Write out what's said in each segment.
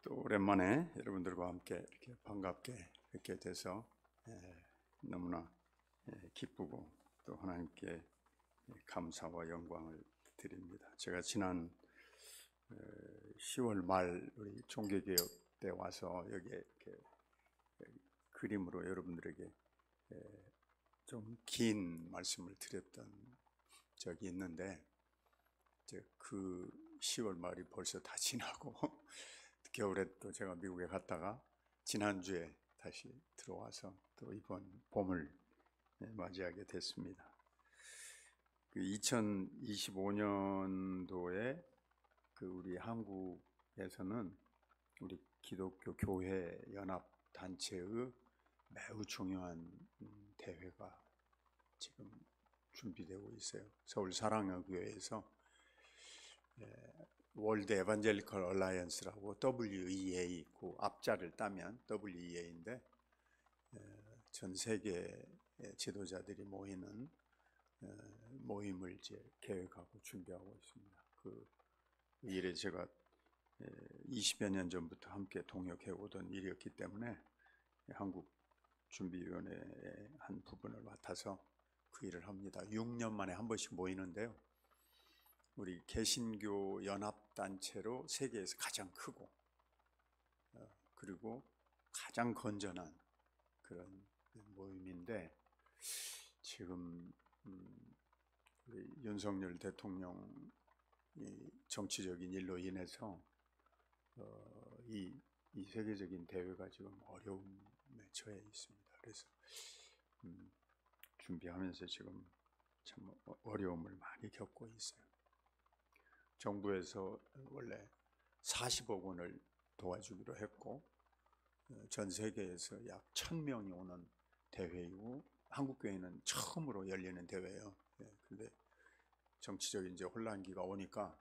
또 오랜만에 여러분들과 함께 이렇게 반갑게 뵙게 돼서 너무나 기쁘고 또 하나님께 감사와 영광을 드립니다. 제가 지난 10월 말 우리 종교개혁 때 와서 여기에 이렇게 그림으로 여러분들에게 좀 긴 말씀을 드렸던 적이 있는데 이제 그 10월 말이 벌써 다 지나고 겨울에 또 제가 미국에 갔다가 지난주에 다시 들어와서 또 이번 봄을 맞이하게 됐습니다. 그 2025년도에 그 우리 한국에서는 우리 기독교 교회 연합 단체의 매우 중요한 대회가 지금 준비되고 있어요. 서울 사랑여교회에서 월드 에반젤리컬 얼라이언스라고 WEA 그 앞자를 따면 WEA인데 전 세계 지도자들이 모이는 모임을 이제 계획하고 준비하고 있습니다. 그 일에 제가 20여 년 전부터 함께 동역해 오던 일이었기 때문에 한국 준비위원회의 한 부분을 맡아서 그 일을 합니다. 6년 만에 한 번씩 모이는데요. 우리 개신교 연합단체로 세계에서 가장 크고 그리고 가장 건전한 그런 모임인데 지금 우리 윤석열 대통령이 정치적인 일로 인해서 이 세계적인 대회가 지금 어려움에 처해 있습니다. 그래서 준비하면서 지금 참 어려움을 많이 겪고 있어요. 정부에서 원래 40억 원을 도와주기로 했고 전 세계에서 약 1000명이 오는 대회이고 한국교회는 처음으로 열리는 대회예요. 그런데 정치적인 이제 혼란기가 오니까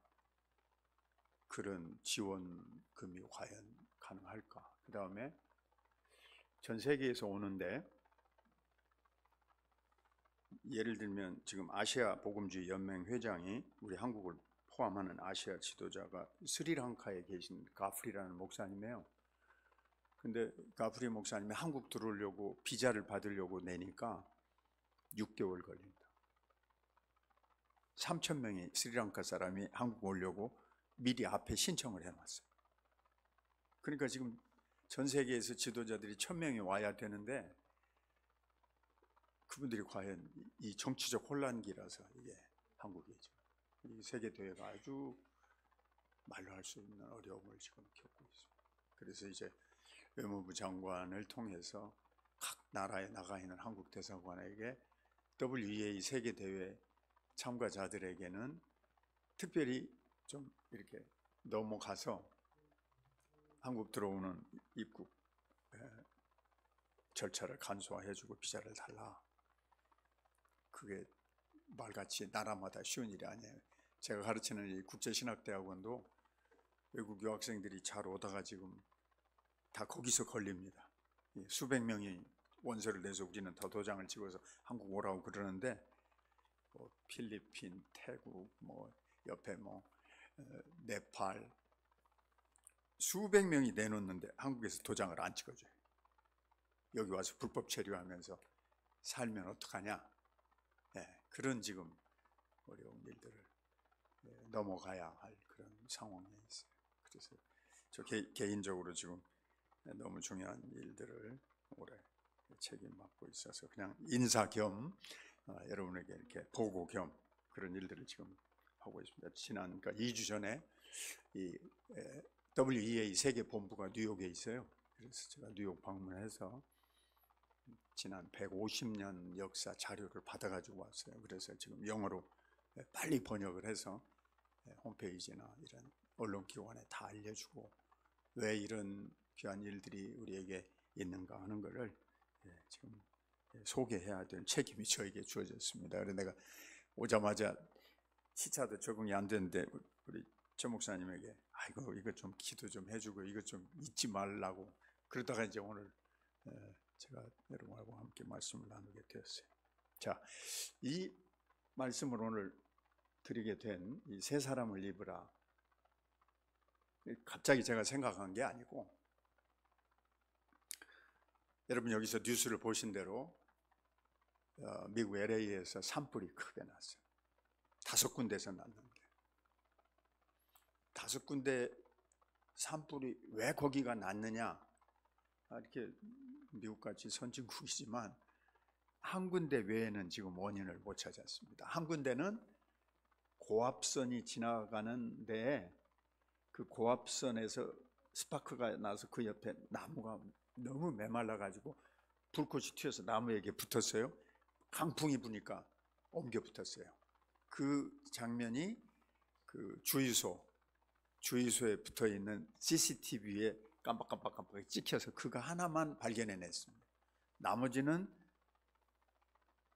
그런 지원금이 과연 가능할까? 그 다음에 전 세계에서 오는데 예를 들면 지금 아시아 복음주의 연맹 회장이 우리 한국을 포함하는 아시아 지도자가 스리랑카에 계신 가프리라는 목사님이에요. 근데 가프리 목사님이 한국 들어오려고 비자를 받으려고 내니까 6개월 걸립니다. 3,000명의 스리랑카 사람이 한국 오려고 미리 앞에 신청을 해놨어요. 그러니까 지금 전 세계에서 지도자들이 1,000명이 와야 되는데 그분들이 과연 이 정치적 혼란기라서 이게 한국이죠. 이 세계대회가 아주 말로 할 수 없는 어려움을 지금 겪고 있습니다. 그래서 이제 외무부 장관을 통해서 각 나라에 나가 있는 한국 대사관에게 WEA 세계대회 참가자들에게는 특별히 좀 이렇게 넘어가서 한국 들어오는 입국 절차를 간소화해주고 비자를 달라. 그게 말같이 나라마다 쉬운 일이 아니에요. 제가 가르치는 이 국제신학대학원도 외국 유학생들이 잘 오다가 지금 다 거기서 걸립니다. 수백 명이 원서를 내서 우리는 더 도장을 찍어서 한국 오라고 그러는데 뭐 필리핀, 태국, 뭐 옆에 뭐 네팔 수백 명이 내놓는데 한국에서 도장을 안 찍어줘요. 여기 와서 불법 체류하면서 살면 어떡하냐? 그런 지금 어려운 일들을 넘어가야 할 그런 상황에 있어요. 그래서 저 개인적으로 지금 너무 중요한 일들을 올해 책임 맡고 있어서 그냥 인사 겸 여러분에게 이렇게 보고 겸 그런 일들을 지금 하고 있습니다. 지난 그러니까 2주 전에 이 WEA 세계 본부가 뉴욕에 있어요. 그래서 제가 뉴욕 방문해서 지난 150년 역사 자료를 받아가지고 왔어요. 그래서 지금 영어로 빨리 번역을 해서 홈페이지나 이런 언론기관에 다 알려주고 왜 이런 귀한 일들이 우리에게 있는가 하는 것을 지금 소개해야 될 책임이 저에게 주어졌습니다. 그래서 내가 오자마자 시차도 적응이 안 되는데 우리 최 목사님에게 아이고 이거 좀 기도 좀 해주고 이거 좀 잊지 말라고 그러다가 이제 오늘 제가 여러분하고 함께 말씀을 나누게 되었어요. 자, 이 말씀을 오늘 드리게 된 이 세 사람을 입으라. 갑자기 제가 생각한 게 아니고, 여러분 여기서 뉴스를 보신 대로 미국 LA에서 산불이 크게 났어요. 5군데에서 났는데, 5군데 산불이 왜 거기가 났느냐, 이렇게 미국같이 선진국이지만 한 군데 외에는 지금 원인을 못 찾았습니다. 한 군데는 고압선이 지나가는데 그 고압선에서 스파크가 나서 그 옆에 나무가 너무 메말라 가지고 불꽃이 튀어서 나무에게 붙었어요. 강풍이 부니까 옮겨 붙었어요. 그 장면이 그 주유소에 붙어 있는 CCTV에 깜빡깜빡 찍혀서 그거 하나만 발견해냈습니다. 나머지는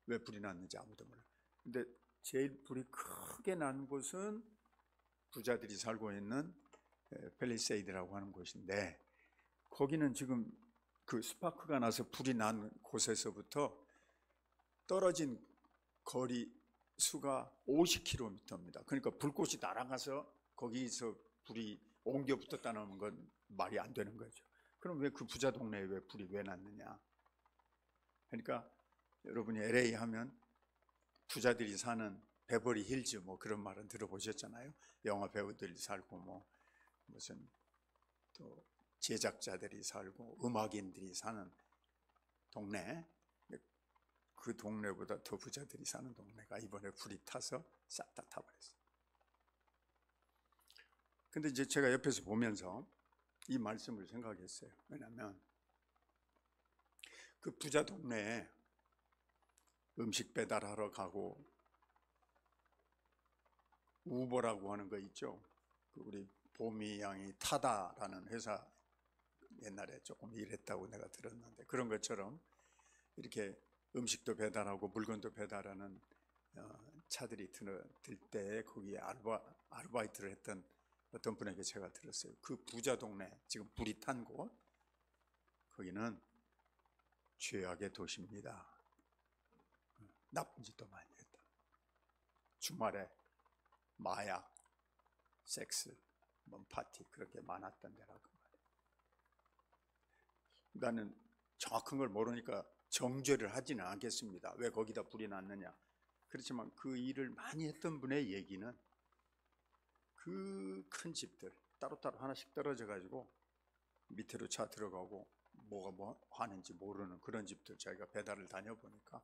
왜 불이 났는지 아무도 몰라요. 근데 제일 불이 크게 난 곳은 부자들이 살고 있는 팰리세이드라고 하는 곳인데, 거기는 지금 그 스파크가 나서 불이 난 곳에서부터 떨어진 거리 수가 50km입니다. 그러니까 불꽃이 날아가서 거기서 불이 옮겨 붙었다는 건 말이 안 되는 거죠. 그럼 왜 그 부자 동네에 왜 불이 왜 났느냐? 그러니까 여러분이 LA 하면 부자들이 사는 베버리 힐즈 뭐 그런 말은 들어보셨잖아요. 영화 배우들이 살고 뭐 무슨 또 제작자들이 살고 음악인들이 사는 동네, 그 동네보다 더 부자들이 사는 동네가 이번에 불이 타서 싹 다 타버렸어요. 근데 이제 제가 옆에서 보면서 이 말씀을 생각했어요. 왜냐하면 그 부자 동네에 음식 배달하러 가고 우버라고 하는 거 있죠. 우리 보미 양이 타다라는 회사 옛날에 조금 일했다고 내가 들었는데, 그런 것처럼 이렇게 음식도 배달하고 물건도 배달하는 차들이 들 때 거기에 아르바이트를 했던 어떤 분에게 제가 들었어요. 그 부자 동네, 지금 불이 탄 곳, 거기는 죄악의 도시입니다. 나쁜 짓도 많이 했다. 주말에 마약, 섹스, 파티 그렇게 많았던 데라고 말이에요. 나는 정확한 걸 모르니까 정죄를 하지는 않겠습니다. 왜 거기다 불이 났느냐. 그렇지만 그 일을 많이 했던 분의 얘기는 그 큰 집들 따로따로 하나씩 떨어져 가지고 밑으로 차 들어가고 뭐가 뭐 하는지 모르는 그런 집들, 자기가 배달을 다녀보니까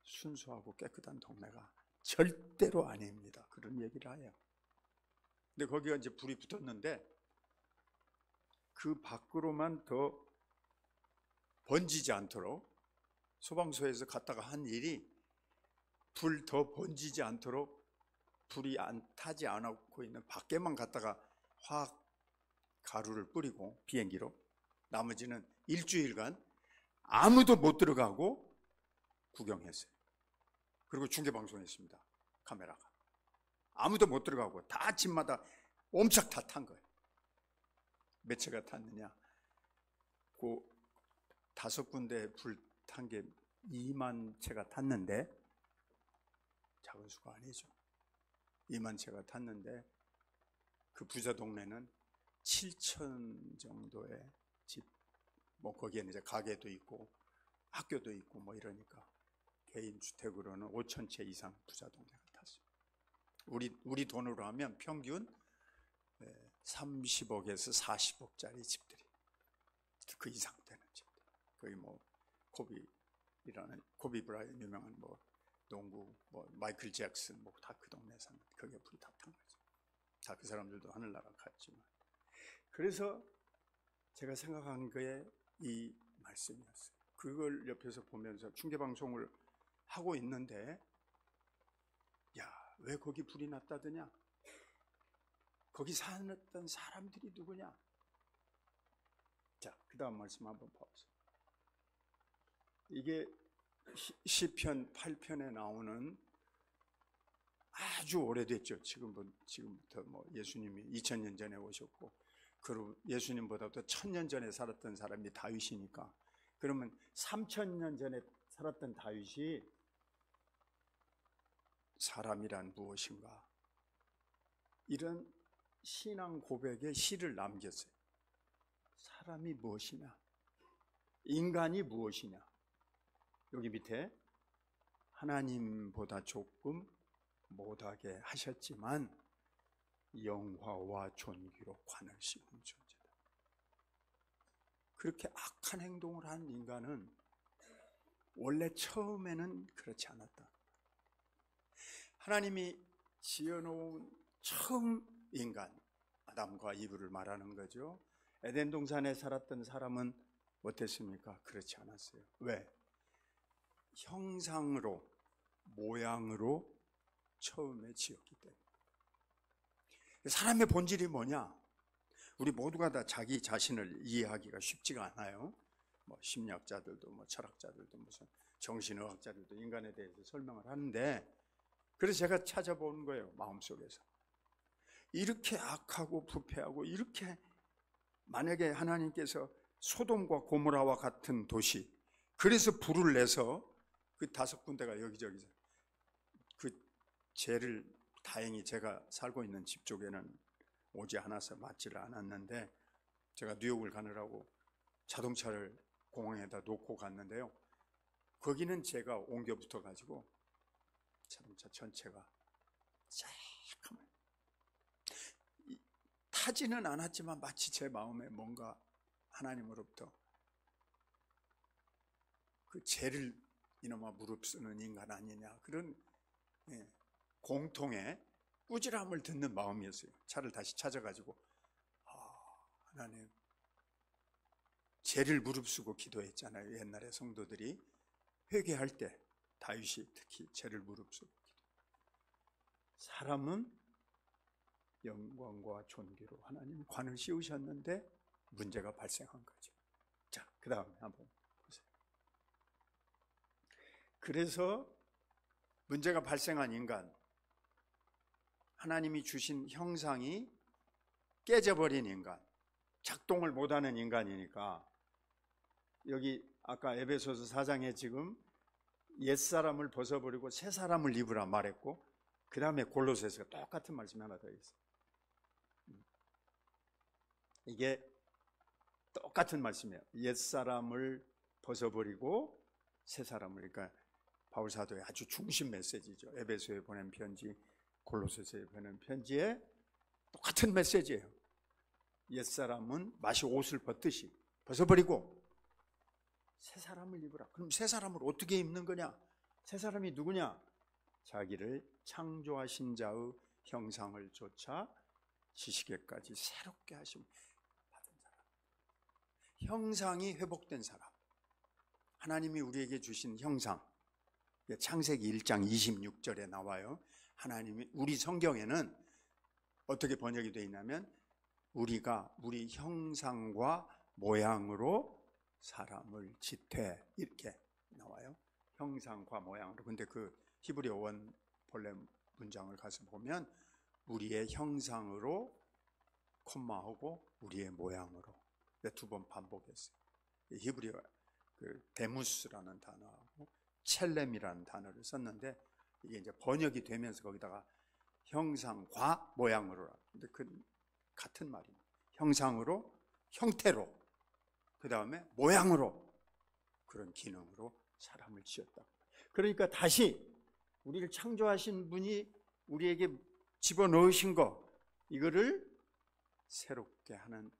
순수하고 깨끗한 동네가 절대로 아닙니다. 그런 얘기를 해요. 근데 거기가 이제 불이 붙었는데 그 밖으로만 더 번지지 않도록 소방서에서 갔다가 한 일이, 불 더 번지지 않도록 불이 안 타지 않고 있는 밖에만 갔다가 화학 가루를 뿌리고 비행기로, 나머지는 일주일간 아무도 못 들어가고 구경했어요. 그리고 중계방송했습니다. 카메라가 아무도 못 들어가고 다 집마다 옴착 다 탄 거예요. 몇 채가 탔느냐, 그 5군데 불 탄 게 2만 채가 탔는데, 작은 수가 아니죠. 2만 채가 탔는데 그 부자 동네는 7천 정도의 집, 뭐 거기에는 이제 가게도 있고 학교도 있고 뭐 이러니까 개인 주택으로는 5천 채 이상 부자 동네가 탔습니다. 우리 돈으로 하면 평균 30억에서 40억짜리 집들이, 그 이상 되는 집들. 거기 뭐 코비 브라이언 유명한 뭐 농구, 뭐 마이클 잭슨 뭐 다 그 동네에 사는, 거기에 불이 다 탄 거죠. 다 그 사람들도 하늘나라 갔지만. 그래서 제가 생각한 게 이 말씀이었어요. 그걸 옆에서 보면서 중계방송을 하고 있는데, 야, 왜 거기 불이 났다더냐? 거기 살았던 사람들이 누구냐? 자, 그 다음 말씀 한번 봐보세요. 이게 시편 8편에 나오는, 아주 오래됐죠. 지금부터 뭐 예수님이 2000년 전에 오셨고, 그리고 예수님보다도 1000년 전에 살았던 사람이 다윗이니까, 그러면 3000년 전에 살았던 다윗이 사람이란 무엇인가, 이런 신앙 고백에 시를 남겼어요. 사람이 무엇이냐? 인간이 무엇이냐? 여기 밑에 하나님보다 조금 못하게 하셨지만 영화와 존귀로 관을 씌운 존재다. 그렇게 악한 행동을 한 인간은 원래 처음에는 그렇지 않았다. 하나님이 지어놓은 처음 인간 아담과 이브를 말하는 거죠. 에덴 동산에 살았던 사람은 어땠습니까? 그렇지 않았어요. 왜? 형상으로, 모양으로 처음에 지었기 때문에. 사람의 본질이 뭐냐? 우리 모두가 다 자기 자신을 이해하기가 쉽지가 않아요. 뭐 심리학자들도 뭐 철학자들도 무슨 정신의학자들도 인간에 대해서 설명을 하는데, 그래서 제가 찾아보는 거예요. 마음속에서 이렇게 악하고 부패하고, 이렇게 만약에 하나님께서 소돔과 고모라와 같은 도시, 그래서 불을 내서 그 5군데가 여기저기서 그 죄를, 다행히 제가 살고 있는 집 쪽에는 오지 않아서 맞지를 않았는데, 제가 뉴욕을 가느라고 자동차를 공항에다 놓고 갔는데요, 거기는 제가 옮겨 붙어 가지고 자동차 전체가 새카만, 타지는 않았지만 마치 제 마음에 뭔가 하나님으로부터 그 죄를 이놈아 무릅쓰는 인간 아니냐, 그런 공통의 꾸지람을 듣는 마음이었어요. 차를 다시 찾아가지고, 하나님, 죄를 무릅쓰고 기도했잖아요. 옛날에 성도들이 회개할 때 다윗이 특히 죄를 무릅쓰고 기도. 사람은 영광과 존귀로 하나님 관을 씌우셨는데 문제가 발생한 거죠. 자, 그 다음에 한번 보세요. 그래서 문제가 발생한 인간, 하나님이 주신 형상이 깨져버린 인간, 작동을 못하는 인간이니까, 여기 아까 에베소서 4장에 지금 옛사람을 벗어버리고 새 사람을 입으라 말했고, 그 다음에 골로새서가 똑같은 말씀이 하나 더 있어요. 이게 똑같은 말씀이에요. 옛사람을 벗어버리고 새 사람을, 그러니까 바울 사도의 아주 중심 메시지죠. 에베소에 보낸 편지, 골로새서에 보낸 편지에 똑같은 메시지예요. 옛사람은 마치 옷을 벗듯이 벗어버리고 새 사람을 입으라. 그럼 새 사람을 어떻게 입는 거냐? 새 사람이 누구냐? 자기를 창조하신 자의 형상을 좇아 지시게까지 새롭게 하심 받은 사람, 형상이 회복된 사람, 하나님이 우리에게 주신 형상, 창세기 1장 26절에 나와요. 하나님이, 우리 성경에는 어떻게 번역이 되어 있냐면, 우리가 우리 형상과 모양으로 사람을 짓되, 이렇게 나와요. 형상과 모양으로. 근데 그 히브리어 원 본래 문장을 가서 보면 우리의 형상으로 콤마하고 우리의 모양으로 2번 반복했어요. 히브리어 그 데무스라는 단어하고 첼렘이라는 단어를 썼는데, 이게 이제 번역이 되면서 거기다가 형상과 모양으로, 근데 그 같은 말입니다. 형상으로, 형태로, 그 다음에 모양으로, 그런 기능으로 사람을 지었다. 그러니까 다시 우리를 창조하신 분이 우리에게 집어넣으신 거, 이거를 새롭게 하는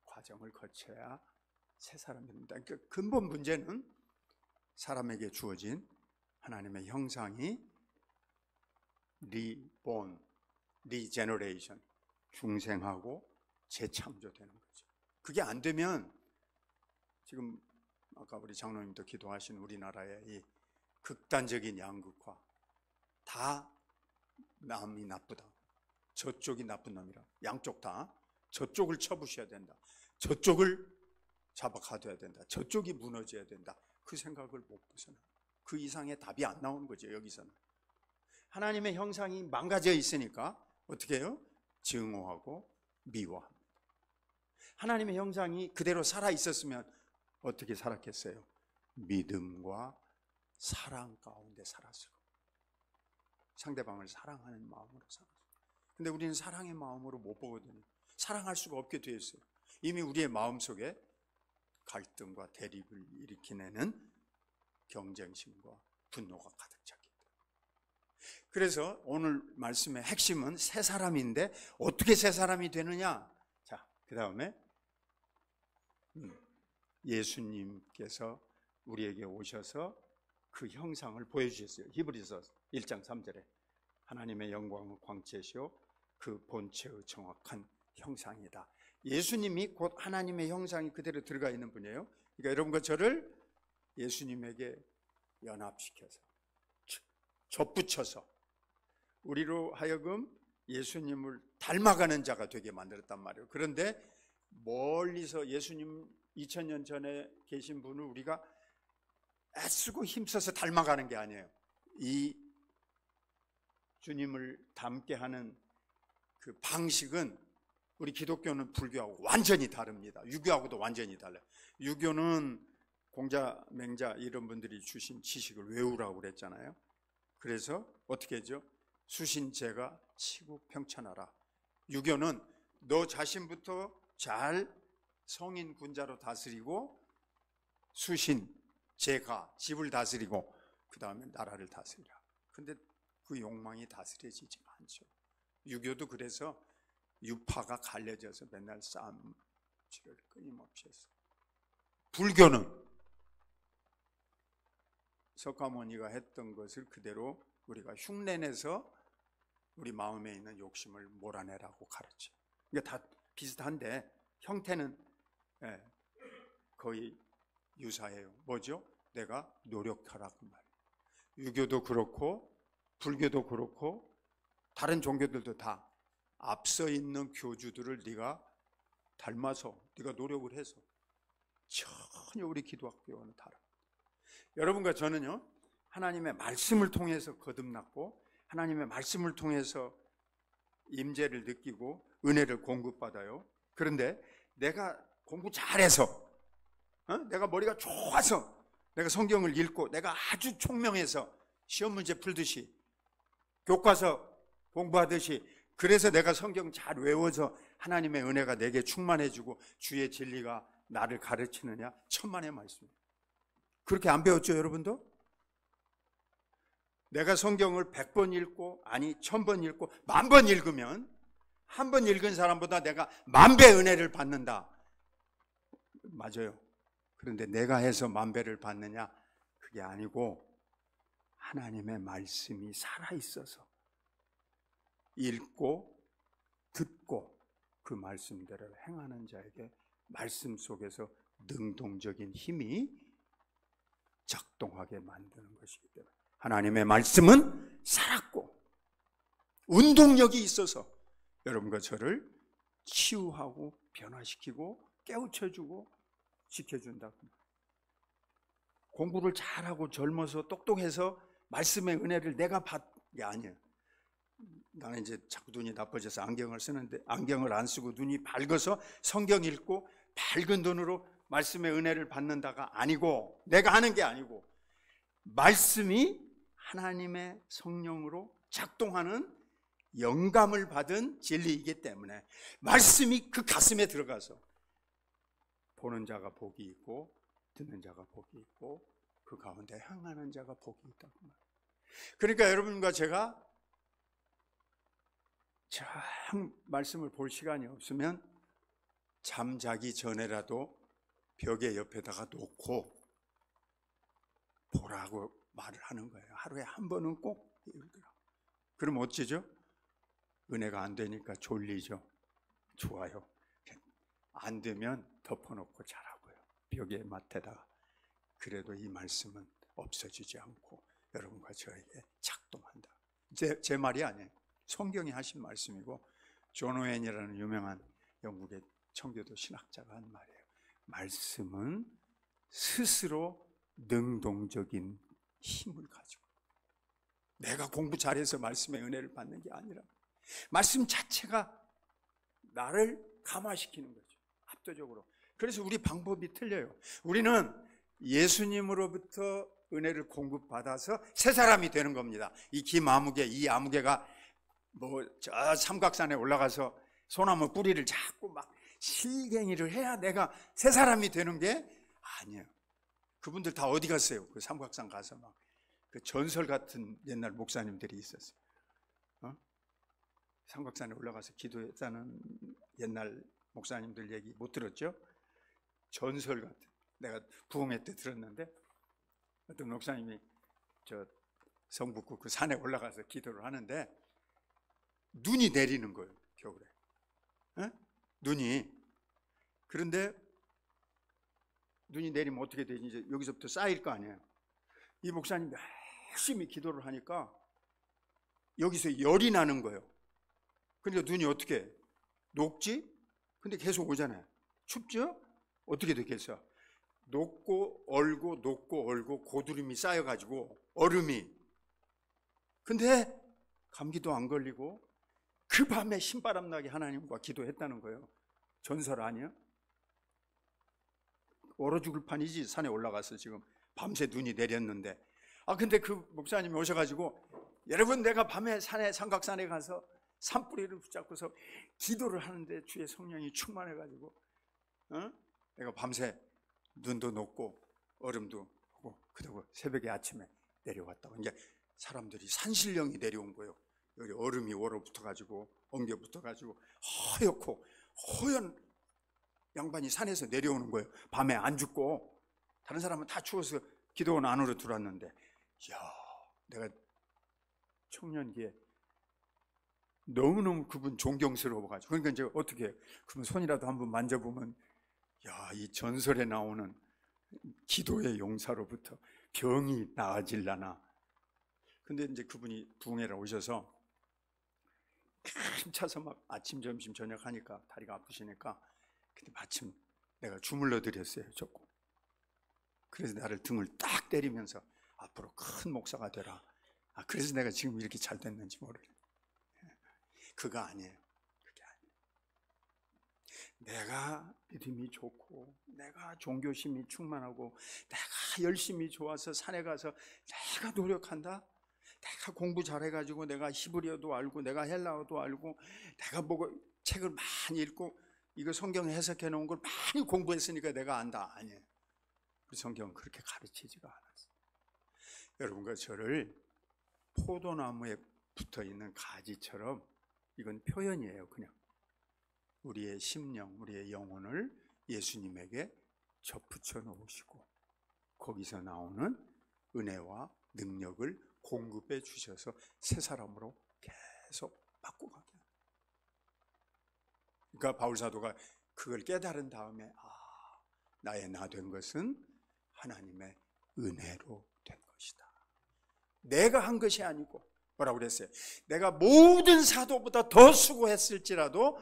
과정을 거쳐야 새 사람이 됩니다. 그러니까 근본 문제는 사람에게 주어진 하나님의 형상이 리본, 리제너레이션, 중생하고 재창조되는 거죠. 그게 안 되면, 지금 아까 우리 장로님도 기도하신 우리나라의 이 극단적인 양극화, 다 남이 나쁘다, 저쪽이 나쁜 놈이라, 양쪽 다 저쪽을 쳐부셔야 된다, 저쪽을 잡아가둬야 된다, 저쪽이 무너져야 된다, 그 생각을 못 벗어나. 그 이상의 답이 안 나오는 거죠. 여기서는 하나님의 형상이 망가져 있으니까 어떻게 해요? 증오하고 미워합니다. 하나님의 형상이 그대로 살아 있었으면 어떻게 살았겠어요? 믿음과 사랑 가운데 살았을 겁니다. 상대방을 사랑하는 마음으로 살았어요. 근데 우리는 사랑의 마음으로 못 보거든요. 사랑할 수가 없게 되어 있어요. 이미 우리의 마음속에 갈등과 대립을 일으키는 경쟁심과 분노가 가득 찼기 때문에. 그래서 오늘 말씀의 핵심은 새 사람인데 어떻게 새 사람이 되느냐? 자, 그 다음에 예수님께서 우리에게 오셔서 그 형상을 보여주셨어요. 히브리서 1장 3절에 하나님의 영광은 광채시요 그 본체의 정확한 형상이다. 예수님이 곧 하나님의 형상이 그대로 들어가 있는 분이에요. 그러니까 여러분과 저를 예수님에게 연합시켜서 접붙여서 우리로 하여금 예수님을 닮아가는 자가 되게 만들었단 말이에요. 그런데 멀리서 예수님 2000년 전에 계신 분을 우리가 애쓰고 힘써서 닮아가는 게 아니에요. 이 주님을 닮게 하는 그 방식은 우리 기독교는 불교하고 완전히 다릅니다. 유교하고도 완전히 달라요. 유교는 공자, 맹자 이런 분들이 주신 지식을 외우라고 그랬잖아요. 그래서 어떻게 하죠? 수신제가 치고 평천하라. 유교는 너 자신부터 잘 성인 군자로 다스리고 수신, 제가 집을 다스리고 그 다음에 나라를 다스리라. 근데 그 욕망이 다스려지지가 않죠. 유교도 그래서 유파가 갈려져서 맨날 싸움질을 끊임없이 했어요. 불교는 석가모니가 했던 것을 그대로 우리가 흉내내서 우리 마음에 있는 욕심을 몰아내라고 가르쳐. 이게 다 비슷한데 형태는 거의 유사해요. 뭐죠? 내가 노력하라고 말이에요. 유교도 그렇고 불교도 그렇고 다른 종교들도 다 앞서 있는 교주들을 네가 닮아서 네가 노력을 해서 전혀 우리 기독교와는 다릅니다. 여러분과 저는요 하나님의 말씀을 통해서 거듭났고 하나님의 말씀을 통해서 임재를 느끼고 은혜를 공급받아요. 그런데 내가 공부 잘해서 내가 머리가 좋아서 내가 성경을 읽고 내가 아주 총명해서 시험 문제 풀듯이 교과서 공부하듯이 그래서 내가 성경 잘 외워서 하나님의 은혜가 내게 충만해지고 주의 진리가 나를 가르치느냐? 천만의 말씀입니다. 그렇게 안 배웠죠, 여러분도? 내가 성경을 100번 읽고 아니 1000번 읽고 10,000번 읽으면 한 번 읽은 사람보다 내가 10,000배 은혜를 받는다. 맞아요. 그런데 내가 해서 10,000배를 받느냐? 그게 아니고 하나님의 말씀이 살아있어서 읽고 듣고 그 말씀대로 행하는 자에게 말씀 속에서 능동적인 힘이 작동하게 만드는 것이기 때문에 하나님의 말씀은 살았고 운동력이 있어서 여러분과 저를 치유하고 변화시키고 깨우쳐주고 지켜준다고. 공부를 잘하고 젊어서 똑똑해서 말씀의 은혜를 내가 받는 게 아니에요. 나는 이제 자꾸 눈이 나빠져서 안경을 쓰는데 안경을 안 쓰고 눈이 밝아서 성경 읽고 밝은 눈으로 말씀의 은혜를 받는다가 아니고 내가 하는 게 아니고 말씀이 하나님의 성령으로 작동하는 영감을 받은 진리이기 때문에 말씀이 그 가슴에 들어가서 보는 자가 복이 있고 듣는 자가 복이 있고 그 가운데 행하는 자가 복이 있다고 말해요. 그러니까 여러분과 제가 참 말씀을 볼 시간이 없으면 잠자기 전에라도 벽에 옆에다가 놓고 보라고 말을 하는 거예요. 하루에 한 번은 꼭 읽으라. 그럼 어찌죠? 은혜가 안 되니까 졸리죠. 좋아요. 안 되면 덮어놓고 자라고요. 벽에 맡에다가. 그래도 이 말씀은 없어지지 않고 여러분과 저에게 작동한다. 제 말이 아니에요. 성경이 하신 말씀이고 존 오웬이라는 유명한 영국의 청교도 신학자가 한 말이에요. 말씀은 스스로 능동적인 힘을 가지고 내가 공부 잘해서 말씀의 은혜를 받는 게 아니라 말씀 자체가 나를 감화시키는 거죠. 압도적으로. 그래서 우리 방법이 틀려요. 우리는 예수님으로부터 은혜를 공급받아서 새 사람이 되는 겁니다. 이 김아무개, 이 아무개가 뭐 저 삼각산에 올라가서 소나무 뿌리를 잡고 막 실갱이를 해야 내가 새 사람이 되는 게 아니에요. 그분들 다 어디 갔어요? 그 삼각산 가서 막 그 전설 같은 옛날 목사님들이 있었어요. 삼각산에 올라가서 기도했다는 옛날 목사님들 얘기 못 들었죠? 전설 같은. 내가 부흥회 때 들었는데 어떤 목사님이 저 성북구 그 산에 올라가서 기도를 하는데 눈이 내리는 거예요, 겨울에. 눈이. 그런데 눈이 내리면 어떻게 되지? 이제 여기서부터 쌓일 거 아니에요. 이 목사님이 열심히 기도를 하니까 여기서 열이 나는 거예요. 그러니까 눈이 어떻게 녹지? 근데 계속 오잖아요. 춥죠? 어떻게 되겠어? 녹고 얼고 녹고 얼고 고두름이 쌓여가지고 얼음이. 근데 감기도 안 걸리고 그 밤에 신바람 나게 하나님과 기도했다는 거예요. 전설 아니에요? 얼어 죽을 판이지. 산에 올라가서 지금 밤새 눈이 내렸는데. 근데 그 목사님이 오셔가지고 여러분 내가 밤에 산에 삼각산에 가서 산뿌리를 붙잡고서 기도를 하는데 주의 성령이 충만해가지고 내가 밤새 눈도 녹고 얼음도 오고 그리고 새벽에 아침에 내려왔다고. 이제 사람들이 산신령이 내려온 거예요. 여기 얼음이 얼어붙어가지고 엉겨붙어가지고 허옇고 허연 양반이 산에서 내려오는 거예요. 밤에 안 죽고. 다른 사람은 다 추워서 기도원 안으로 들어왔는데, 이야, 내가 청년기에 너무너무 그분 존경스러워가지고. 그러니까 이제 어떻게 해요? 그러면 손이라도 한번 만져보면, 야, 이 전설에 나오는 기도의 용사로부터 병이 나아질라나. 근데 이제 그분이 부흥회를 오셔서 힘차서 막 아침, 점심, 저녁 하니까 다리가 아프시니까 근데 마침 내가 주물러 드렸어요, 조금. 그래서 나를 등을 딱 때리면서 앞으로 큰 목사가 되라. 그래서 내가 지금 이렇게 잘 됐는지 모르겠어요. 그거 아니에요. 그게 아니에요. 내가 믿음이 좋고 내가 종교심이 충만하고 내가 열심히 좋아서 산에 가서 내가 노력한다. 내가 공부 잘해가지고 내가 히브리어도 알고 내가 헬라어도 알고 내가 보고 책을 많이 읽고 이거 성경 해석해 놓은 걸 많이 공부했으니까 내가 안다. 아니에요. 우리 성경은 그렇게 가르치지가 않았어요. 여러분과 저를 포도나무에 붙어있는 가지처럼 이건 표현이에요. 그냥 우리의 심령, 우리의 영혼을 예수님에게 접붙여 놓으시고 거기서 나오는 은혜와 능력을 공급해 주셔서 새 사람으로 계속 바꿔가게 합니다. 그러니까 바울사도가 그걸 깨달은 다음에 나의 나 된 것은 하나님의 은혜로 된 것이다. 내가 한 것이 아니고 뭐라고 그랬어요? 내가 모든 사도보다 더 수고했을지라도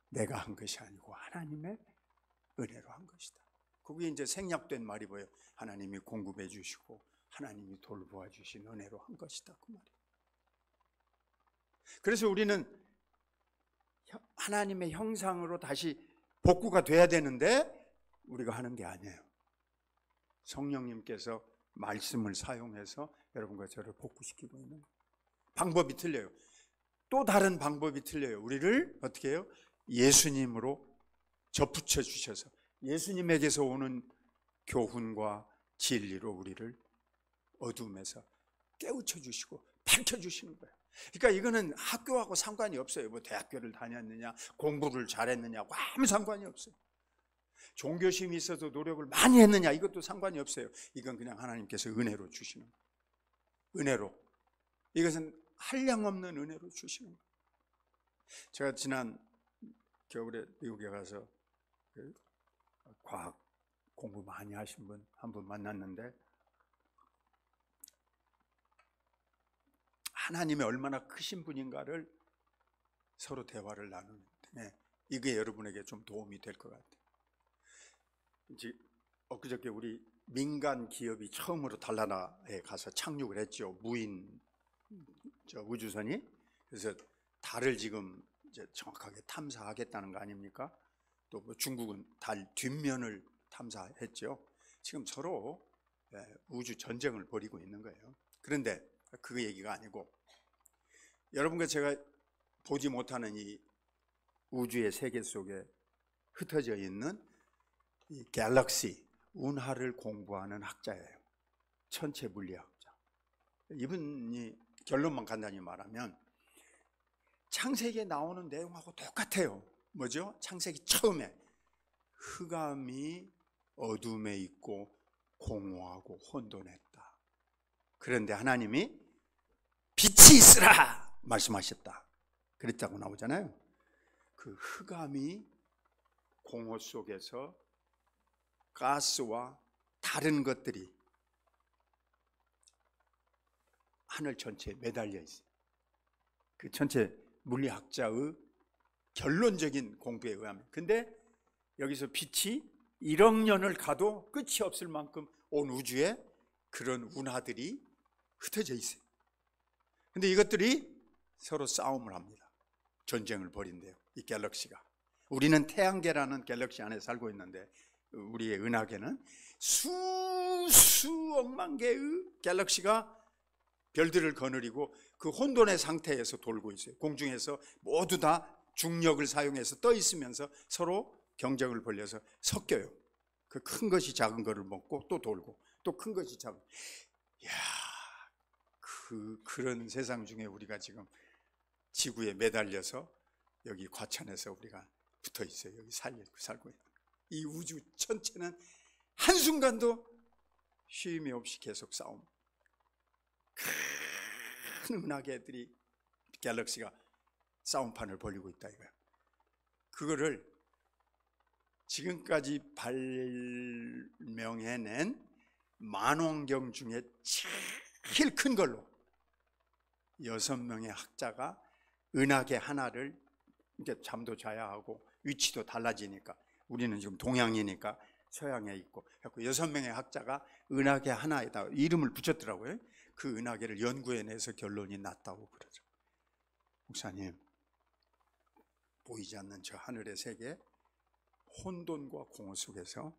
내가 한 것이 아니고 하나님의 은혜로 한 것이다. 그게 이제 생략된 말이 뭐예요? 하나님이 공급해 주시고 하나님이 돌보아 주신 은혜로 한 것이다. 그 말이에요. 그래서 우리는 하나님의 형상으로 다시 복구가 돼야 되는데 우리가 하는 게 아니에요. 성령님께서 말씀을 사용해서 여러분과 저를 복구시키고 있는 거예요. 방법이 틀려요. 또 다른 방법이 틀려요. 우리를 어떻게 해요? 예수님으로 접붙여 주셔서 예수님에게서 오는 교훈과 진리로 우리를 어둠에서 깨우쳐 주시고 밝혀 주시는 거예요. 그러니까 이거는 학교하고 상관이 없어요. 뭐 대학교를 다녔느냐, 공부를 잘했느냐고 아무 상관이 없어요. 종교심이 있어서 노력을 많이 했느냐, 이것도 상관이 없어요. 이건 그냥 하나님께서 은혜로 주시는 거예요. 은혜로. 이것은 한량없는 은혜로 주시는 거예요. 제가 지난 겨울에 미국에 가서 과학 공부 많이 하신 분 한 분 만났는데 하나님이 얼마나 크신 분인가를 서로 대화를 나누는데 이게 여러분에게 좀 도움이 될 것 같아요. 이제 엊그저께 우리 민간 기업이 처음으로 달나라에 가서 착륙을 했죠. 무인 우주선이. 그래서 달을 지금 이제 정확하게 탐사하겠다는 거 아닙니까? 또 뭐 중국은 달 뒷면을 탐사했죠. 지금 서로 우주 전쟁을 벌이고 있는 거예요. 그런데 그 얘기가 아니고 여러분과 제가 보지 못하는 이 우주의 세계 속에 흩어져 있는 이 갤럭시, 운하를 공부하는 학자예요. 천체 물리학자. 이분이 결론만 간단히 말하면 창세기에 나오는 내용하고 똑같아요. 뭐죠? 창세기 처음에 흑암이 어둠에 있고 공허하고 혼돈했다. 그런데 하나님이 빛이 있으라 말씀하셨다. 그랬다고 나오잖아요. 그 흑암이 공허 속에서 가스와 다른 것들이 하늘 전체에 매달려 있어요. 그 전체 물리학자의 결론적인 공부에 의하면. 근데 여기서 빛이 1억 년을 가도 끝이 없을 만큼 온 우주에 그런 운하들이 흩어져 있어요. 근데 이것들이 서로 싸움을 합니다. 전쟁을 벌인대요. 이 갤럭시가. 우리는 태양계라는 갤럭시 안에 살고 있는데 우리의 은하계는 수억만 개의 갤럭시가 별들을 거느리고 그 혼돈의 상태에서 돌고 있어요. 공중에서 모두 다 중력을 사용해서 떠 있으면서 서로 경쟁을 벌려서 섞여요. 그 큰 것이 작은 것을 먹고 또 돌고 또 큰 것이 작은. 이야, 그런 세상 중에 우리가 지금 지구에 매달려서 여기 과천에서 우리가 붙어 있어요. 여기 살고 있는. 이 우주 전체는 한순간도 쉼이 없이 계속 싸움. 큰 은하계들이 갤럭시가 싸움판을 벌이고 있다 이거야. 그거를 지금까지 발명해낸 만원경 중에 제일 큰 걸로 6명의 학자가 은하계 하나를 이제 잠도 자야 하고 위치도 달라지니까 우리는 지금 동양이니까 서양에 있고 6명의 학자가 은하계 하나에다 이름을 붙였더라고요. 그 은하계를 연구해내서 결론이 났다고 그러죠. 목사님, 보이지 않는 저 하늘의 세계 혼돈과 공허 속에서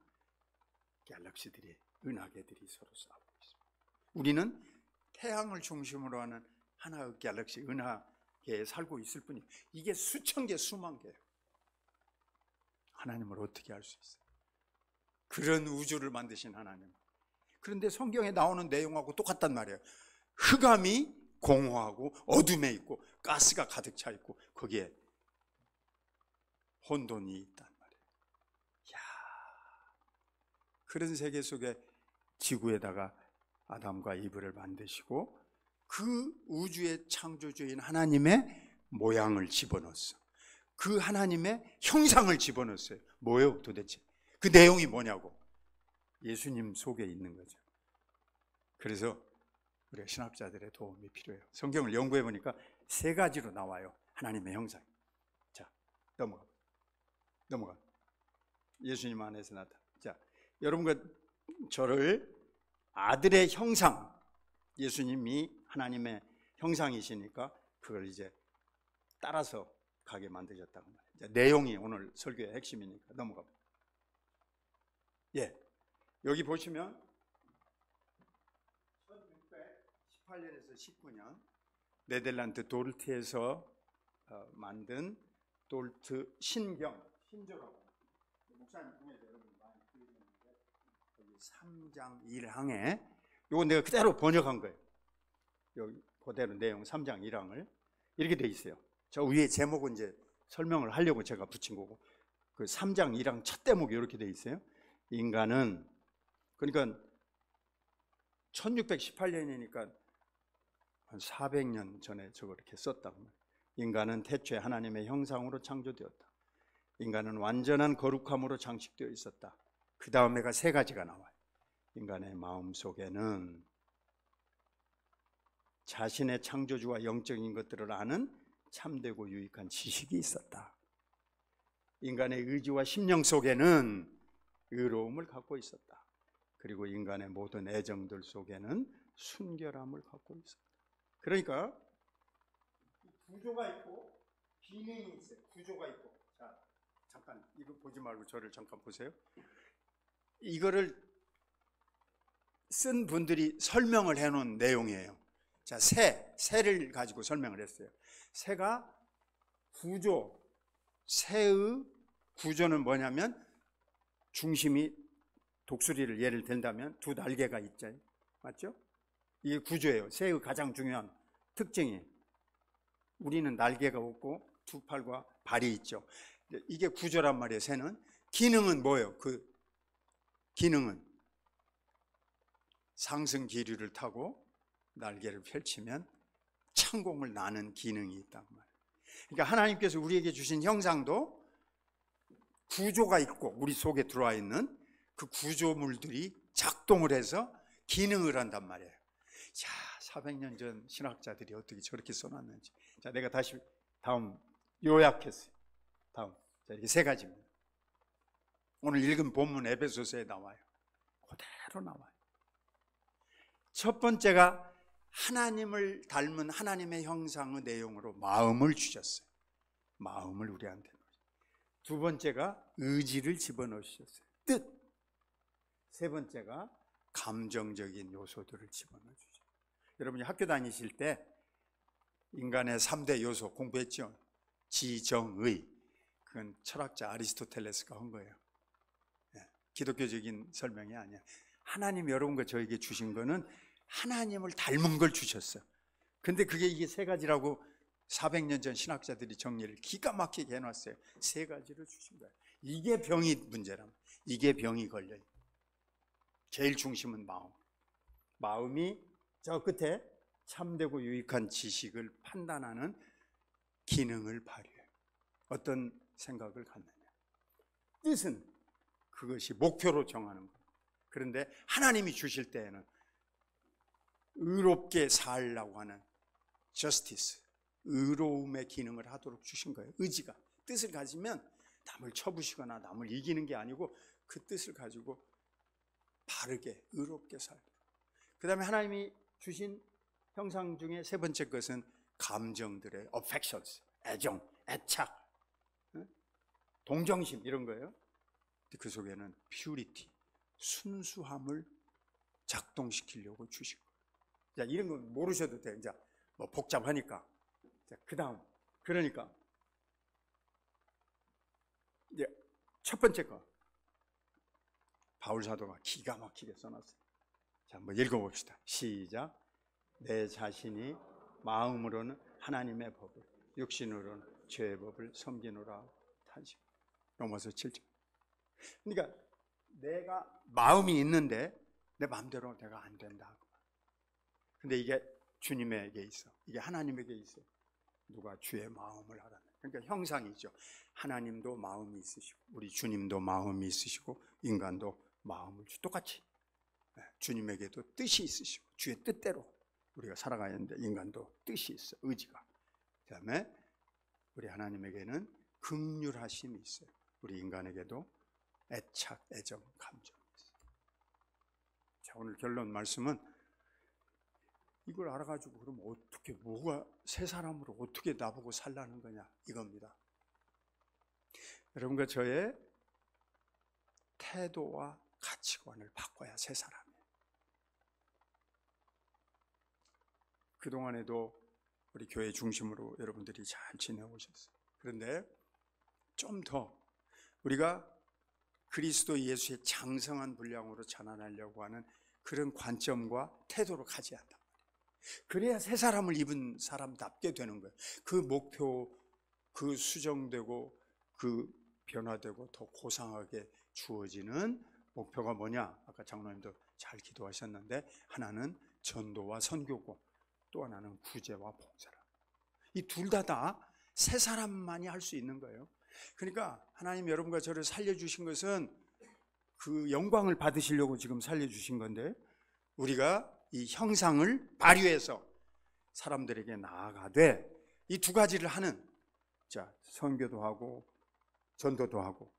갤럭시들이, 은하계들이 서로 싸우고 있습니다. 우리는 태양을 중심으로 하는 하나의 갤럭시, 은하계에 살고 있을 뿐이에요. 이게 수천 개, 수만 개예요. 하나님을 어떻게 알 수 있어요? 그런 우주를 만드신 하나님. 그런데 성경에 나오는 내용하고 똑같단 말이에요. 흑암이 공허하고 어둠에 있고 가스가 가득 차 있고 거기에 혼돈이 있단 말이에요. 이야, 그런 세계 속에 지구에다가 아담과 이브를 만드시고 그 우주의 창조주인 하나님의 모양을 집어넣었어. 그 하나님의 형상을 집어넣었어요. 뭐예요 도대체? 그 내용이 뭐냐고. 예수님 속에 있는 거죠. 그래서 우리가 신학자들의 도움이 필요해요. 성경을 연구해 보니까 3가지로 나와요. 하나님의 형상. 자, 넘어가. 예수님 안에서 나타. 자, 여러분과 저를 아들의 형상, 예수님이 하나님의 형상이시니까 그걸 이제 따라서 가게 만드셨다고 말이에요. 내용이 오늘 설교의 핵심이니까 넘어가. 예, 여기 보시면 1618년에서 19년 네덜란드 돌트에서 만든 돌트 신조라고. 목사님 중에서 여러분 많이 들으셨는데 여기 3장 1항에 이거 내가 그대로 번역한 거예요. 여기 그대로 내용 3장 1항을 이렇게 돼 있어요. 저 위에 제목은 이제 설명을 하려고 제가 붙인 거고 그 3장 1항 첫 대목이 이렇게 돼 있어요. 인간은 그러니까 1618년이니까 한 400년 전에 저거 이렇게 썼다고. 인간은 태초에 하나님의 형상으로 창조되었다. 인간은 완전한 거룩함으로 장식되어 있었다. 그 다음에가 3가지가 나와요. 인간의 마음속에는 자신의 창조주와 영적인 것들을 아는 참되고 유익한 지식이 있었다. 인간의 의지와 심령 속에는 의로움을 갖고 있었다. 그리고 인간의 모든 애정들 속에는 순결함을 갖고 있었다. 그러니까 구조가 있고 기능이 있어요. 구조가 있고. 자, 잠깐 이거 보지 말고 저를 잠깐 보세요. 이거를 쓴 분들이 설명을 해놓은 내용이에요. 자, 새를 가지고 설명을 했어요. 새가 새의 구조는 뭐냐면 중심이 독수리를 예를 든다면 두 날개가 있죠. 맞죠? 이게 구조예요. 새의 가장 중요한 특징이 우리는 날개가 없고 두 팔과 발이 있죠. 이게 구조란 말이에요. 새는. 기능은 뭐예요? 그 기능은 상승 기류를 타고 날개를 펼치면 창공을 나는 기능이 있단 말이에요. 그러니까 하나님께서 우리에게 주신 형상도 구조가 있고 우리 속에 들어와 있는 그 구조물들이 작동을 해서 기능을 한단 말이에요. 자, 400년 전 신학자들이 어떻게 저렇게 써놨는지. 자, 내가 다시 다음 요약했어요. 다음. 자, 이렇게 세 가지입니다. 오늘 읽은 본문 에베소서에 나와요. 그대로 나와요. 첫 번째가 하나님을 닮은 하나님의 형상의 내용으로 마음을 주셨어요. 마음을 우리한테. 두 번째가 의지를 집어넣으셨어요. 뜻. 세 번째가 감정적인 요소들을 집어넣어 주죠. 여러분이 학교 다니실 때 인간의 3대 요소 공부했죠? 지정의. 그건 철학자 아리스토텔레스가 한 거예요. 기독교적인 설명이 아니야. 하나님 여러분과 저에게 주신 거는 하나님을 닮은 걸 주셨어요. 근데 이게 세 가지라고 400년 전 신학자들이 정리를 기가 막히게 해놨어요. 세 가지를 주신 거예요. 이게 병이 문제라면, 이게 병이 걸려요. 제일 중심은 마음. 마음이 저 끝에 참되고 유익한 지식을 판단하는 기능을 발휘해요. 어떤 생각을 갖느냐. 뜻은 그것이 목표로 정하는 거예요. 그런데 하나님이 주실 때에는 의롭게 살라고 하는 justice, 의로움의 기능을 하도록 주신 거예요. 의지가. 뜻을 가지면 남을 쳐부시거나 남을 이기는 게 아니고 그 뜻을 가지고 바르게 의롭게 살도록. 그 다음에 하나님이 주신 형상 중에 세 번째 것은 감정들의 affections, 애정, 애착, 동정심 이런 거예요. 그 속에는 purity, 순수함을 작동시키려고 주신 거예요. 자, 이런 거 모르셔도 돼. 이제 뭐 복잡하니까. 자, 그 다음. 그러니까 이제 첫 번째 거. 바울 사도가 기가 막히게 써놨어요. 자, 한번 읽어봅시다. 시작. 내 자신이 마음으로는 하나님의 법을, 육신으로는 죄의 법을 섬기노라 탄식. 로마서 7절. 그러니까 내가 마음이 있는데 내 마음대로 내가 안 된다. 근데 이게 주님에게 있어. 이게 하나님에게 있어. 누가 주의 마음을 하라는. 그러니까 형상이죠. 하나님도 마음이 있으시고 우리 주님도 마음이 있으시고 인간도 마음을 똑같이 주님에게도 뜻이 있으시고 주의 뜻대로 우리가 살아가야 하는데 인간도 뜻이 있어. 의지가. 그 다음에 우리 하나님에게는 긍휼하심이 있어요. 우리 인간에게도 애착, 애정, 감정이 있어요. 자, 오늘 결론 말씀은 이걸 알아가지고 그럼 어떻게 뭐가 새 사람으로 어떻게 나보고 살라는 거냐 이겁니다. 여러분과 저의 태도와 가치관을 바꿔야 새 사람이에요. 그동안에도 우리 교회 중심으로 여러분들이 잘 지내오셨어요. 그런데 좀 더 우리가 그리스도 예수의 장성한 분량으로 자라나려고 하는 그런 관점과 태도로 가져야 한다. 그래야 새 사람을 입은 사람답게 되는 거예요. 그 목표, 그 수정되고 그 변화되고 더 고상하게 주어지는 목표가 뭐냐? 아까 장로님도 잘 기도하셨는데 하나는 전도와 선교고 또 하나는 구제와 봉사라. 이 둘 다 새 사람만이 할 수 있는 거예요. 그러니까 하나님 여러분과 저를 살려주신 것은 그 영광을 받으시려고 지금 살려주신 건데 우리가 이 형상을 발휘해서 사람들에게 나아가되 이 두 가지를 하는 자 선교도 하고 전도도 하고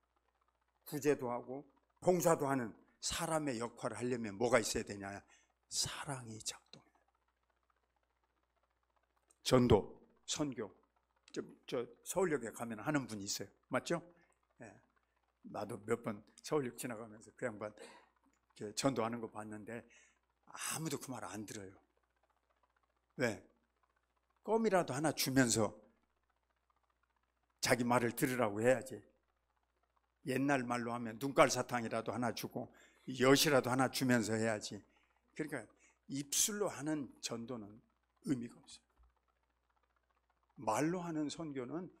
구제도 하고 봉사도 하는 사람의 역할을 하려면 뭐가 있어야 되냐? 사랑이 작동해. 전도, 선교. 저 서울역에 가면 하는 분이 있어요. 맞죠? 예. 나도 몇 번 서울역 지나가면서 그 양반 전도하는 거 봤는데 아무도 그 말 안 들어요. 왜? 껌이라도 하나 주면서 자기 말을 들으라고 해야지. 옛날 말로 하면 눈깔 사탕이라도 하나 주고 엿이라도 하나 주면서 해야지. 그러니까 입술로 하는 전도는 의미가 없어요. 말로 하는 선교는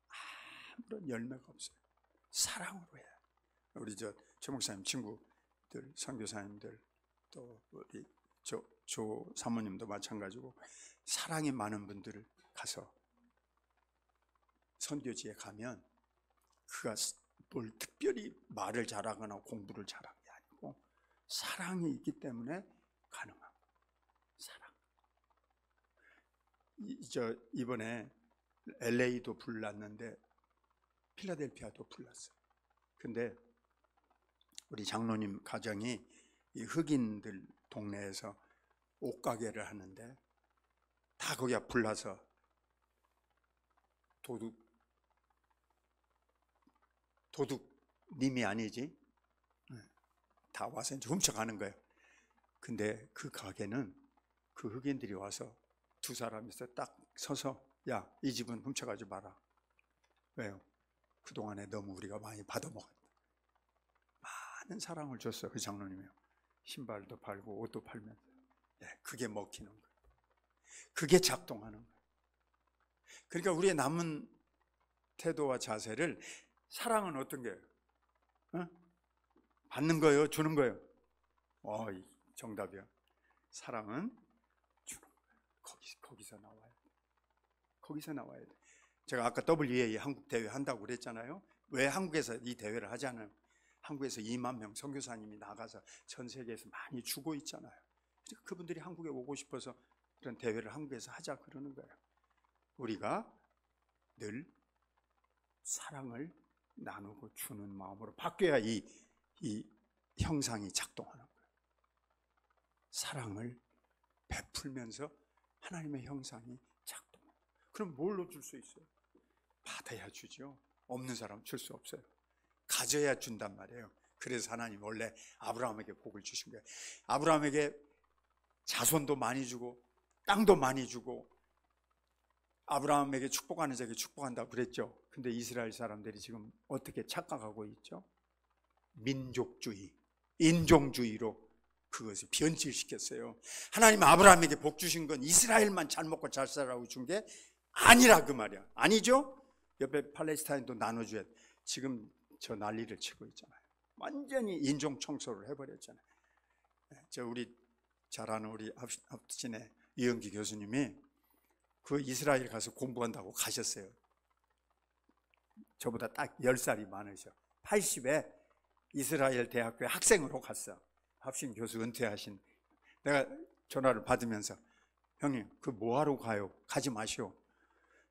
아무런 열매가 없어요. 사랑으로 해야. 우리 최 목사님 친구들, 선교사님들, 또 우리 조 사모님도 마찬가지고 사랑이 많은 분들을 가서 선교지에 가면 그가 뭘 특별히 말을 잘하거나 공부를 잘한 게 아니고 사랑이 있기 때문에 가능한 사랑. 이번에 LA도 불났는데 필라델피아도 불났어요. 근데 우리 장로님 가정이 이 흑인들 동네에서 옷가게를 하는데 다 거기가 불나서 도둑님이 아니지 다 와서 이제 훔쳐가는 거예요. 근데 그 가게는 그 흑인들이 와서 두 사람이서 딱 서서 야, 이 집은 훔쳐가지 마라. 왜요? 그동안에 너무 우리가 많이 받아먹었다. 많은 사랑을 줬어요. 그 장로님이요. 신발도 팔고 옷도 팔면서. 네, 그게 먹히는 거예요. 그게 작동하는 거예요. 그러니까 우리의 남은 태도와 자세를, 사랑은 어떤 거예요? 받는 거예요? 주는 거예요? 정답이야. 사랑은 주는 거예요. 거기서 나와야 돼. 거기서 나와야 돼. 제가 아까 WA 한국 대회 한다고 그랬잖아요. 왜 한국에서 이 대회를 하잖아요. 한국에서 2만 명 선교사님이 나가서 전 세계에서 많이 주고 있잖아요. 그분들이 한국에 오고 싶어서 그런 대회를 한국에서 하자 그러는 거예요. 우리가 늘 사랑을 나누고 주는 마음으로 바뀌어야 이 형상이 작동하는 거예요. 사랑을 베풀면서 하나님의 형상이 작동해요. 그럼 뭘로 줄 수 있어요? 받아야 주죠. 없는 사람 줄 수 없어요. 가져야 준단 말이에요. 그래서 하나님 원래 아브라함에게 복을 주신 거예요. 아브라함에게 자손도 많이 주고 땅도 많이 주고 아브라함에게 축복하는 자에게 축복한다고 그랬죠. 근데 이스라엘 사람들이 지금 어떻게 착각하고 있죠? 민족주의, 인종주의로 그것을 변질시켰어요. 하나님 아브라함에게 복 주신 건 이스라엘만 잘 먹고 잘 살라고 준 게 아니라 그 말이야. 아니죠? 옆에 팔레스타인도 나눠줘야 돼. 지금 저 난리를 치고 있잖아요. 완전히 인종 청소를 해버렸잖아요. 우리 잘 아는 우리 합진의 이영기 교수님이 그 이스라엘 가서 공부한다고 가셨어요. 저보다 딱 10살이 많으셔. 80에 이스라엘 대학교에 학생으로 갔어. 합신 교수 은퇴하신. 내가 전화를 받으면서 형님 그 뭐하러 가요? 가지 마시오.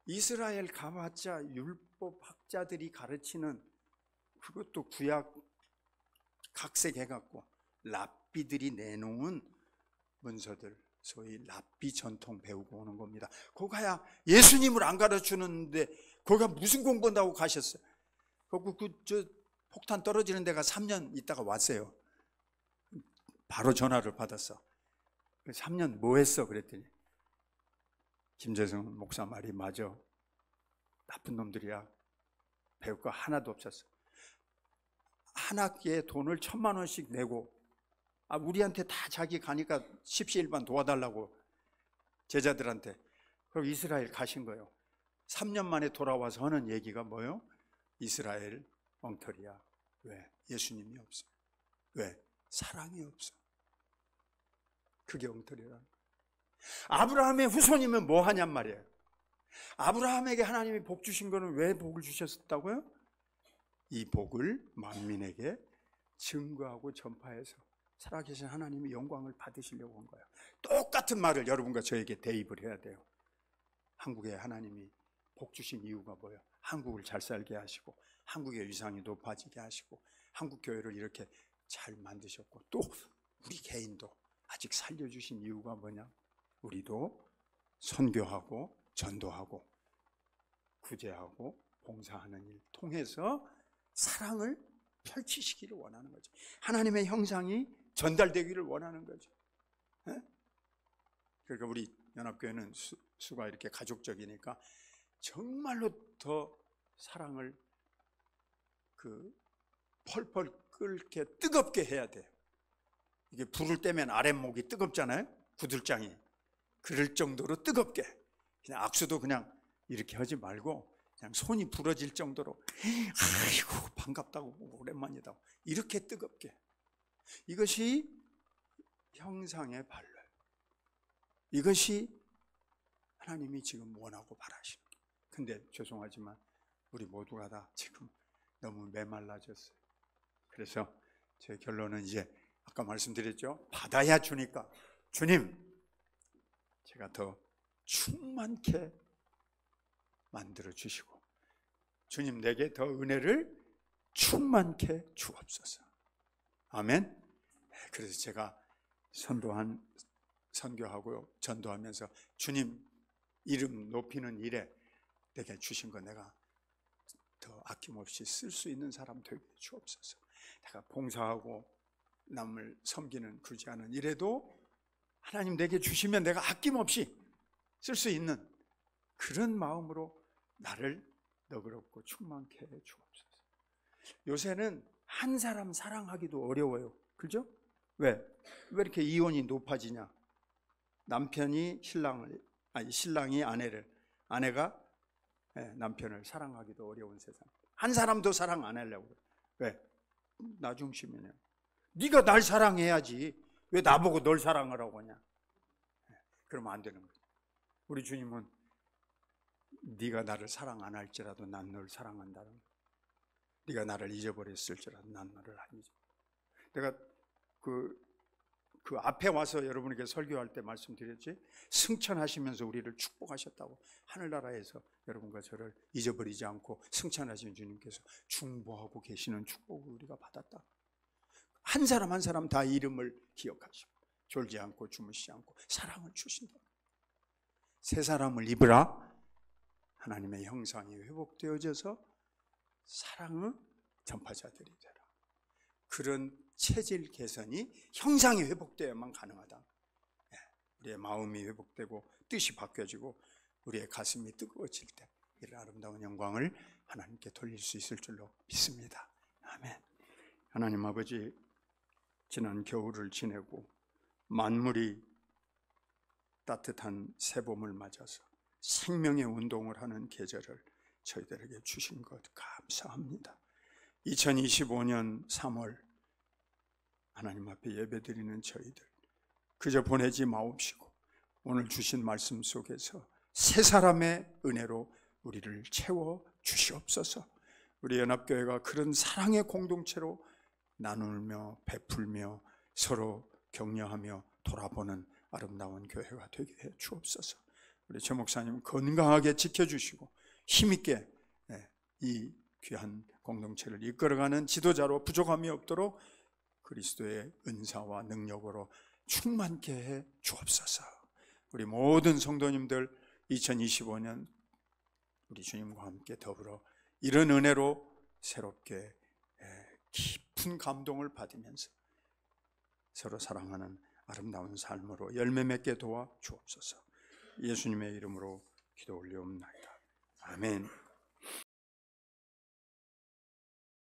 이스라엘 가봤자 율법학자들이 가르치는, 그것도 구약 각색해갖고 랍비들이 내놓은 문서들, 소위 랍비 전통 배우고 오는 겁니다. 거기 가야 예수님을 안 가르치는데 거기가 무슨 공부한다고 가셨어요. 저 폭탄 떨어지는 데가 3년 있다가 왔어요. 바로 전화를 받았어. 3년 뭐 했어? 그랬더니 김재성 목사 말이 맞아. 나쁜 놈들이야. 배울 거 하나도 없었어. 한 학기에 돈을 1,000만 원씩 내고 우리한테 다 자기 가니까 십시일반 도와달라고 제자들한테. 그리고 이스라엘 가신 거예요. 3년 만에 돌아와서 하는 얘기가 뭐예요? 이스라엘 엉터리야. 왜? 예수님이 없어. 왜? 사랑이 없어. 그게 엉터리라는 거예요. 아브라함의 후손이면 뭐 하냔 말이에요. 아브라함에게 하나님이 복 주신 거는 왜 복을 주셨다고요? 이 복을 만민에게 증거하고 전파해서 살아계신 하나님의 영광을 받으시려고 한 거예요. 똑같은 말을 여러분과 저에게 대입을 해야 돼요. 한국에 하나님이 복 주신 이유가 뭐예요? 한국을 잘 살게 하시고 한국의 위상이 높아지게 하시고 한국 교회를 이렇게 잘 만드셨고, 또 우리 개인도 아직 살려주신 이유가 뭐냐? 우리도 선교하고 전도하고 구제하고 봉사하는 일 통해서 사랑을 펼치시기를 원하는 거죠. 하나님의 형상이 전달되기를 원하는 거죠. 그러니까 우리 연합교회는 수가 이렇게 가족적이니까 정말로 더 사랑을 펄펄 끓게 뜨겁게 해야 돼요. 이게 불을 떼면 아랫목이 뜨겁잖아요. 구들장이. 그럴 정도로 뜨겁게. 그냥 악수도 그냥 이렇게 하지 말고 그냥 손이 부러질 정도로 아이고 반갑다고 오랜만이다 이렇게 뜨겁게. 이것이 형상의 발로. 이것이 하나님이 지금 원하고 바라시는 거예요. 근데 죄송하지만 우리 모두가 다 지금 너무 메말라졌어요. 그래서 제 결론은 이제 아까 말씀드렸죠. 받아야 주니까 주님 제가 더 충만케 만들어 주시고 주님 내게 더 은혜를 충만케 주옵소서. 아멘. 그래서 제가 선교하고 전도하면서 주님 이름 높이는 일에 내게 주신 거 내가 더 아낌없이 쓸 수 있는 사람 되게 주옵소서. 내가 봉사하고 남을 섬기는 그러지 않은 일에도 하나님 내게 주시면 내가 아낌없이 쓸 수 있는 그런 마음으로 나를 너그럽고 충만케 해 주옵소서. 요새는 한 사람 사랑하기도 어려워요. 그죠? 왜 이렇게 이혼이 높아지냐? 남편이 신랑이 아내가 남편을 사랑하기도 어려운 세상. 한 사람도 사랑 안 하려고 그래. 왜? 나 중심이네요. 네가 날 사랑해야지. 왜 나보고 널 사랑하라고 하냐? 그러면 안 되는 거죠. 우리 주님은 네가 나를 사랑 안 할지라도 난 널 사랑한다는 거예요. 네가 나를 잊어버렸을지라도 난 너를 안 잊어. 내가 그 앞에 와서 여러분에게 설교할 때 말씀드렸지, 승천하시면서 우리를 축복하셨다고. 하늘나라에서 여러분과 저를 잊어버리지 않고 승천하신 주님께서 중보하고 계시는 축복을 우리가 받았다. 한 사람 한 사람 다 이름을 기억하시고 졸지 않고 주무시지 않고 사랑을 주신다. 새 사람을 입으라. 하나님의 형상이 회복되어져서 사랑의 전파자들이 되라. 그런 체질 개선이 형상이 회복되어야만 가능하다. 우리의 마음이 회복되고 뜻이 바뀌어지고 우리의 가슴이 뜨거워질 때 이런 아름다운 영광을 하나님께 돌릴 수 있을 줄로 믿습니다. 아멘. 하나님 아버지, 지난 겨울을 지내고 만물이 따뜻한 새봄을 맞아서 생명의 운동을 하는 계절을 저희들에게 주신 것 감사합니다. 2025년 3월 하나님 앞에 예배드리는 저희들 그저 보내지 마옵시고 오늘 주신 말씀 속에서 새 사람의 은혜로 우리를 채워 주시옵소서. 우리 연합교회가 그런 사랑의 공동체로 나누며 베풀며 서로 격려하며 돌아보는 아름다운 교회가 되게 해 주옵소서. 우리 최 목사님 건강하게 지켜주시고 힘있게 이 귀한 공동체를 이끌어가는 지도자로 부족함이 없도록 그리스도의 은사와 능력으로 충만케 해 주옵소서. 우리 모든 성도님들 2025년 우리 주님과 함께 더불어 이런 은혜로 새롭게 깊은 감동을 받으면서 서로 사랑하는 아름다운 삶으로 열매 맺게 도와 주옵소서. 예수님의 이름으로 기도 올리옵나이다. 아멘.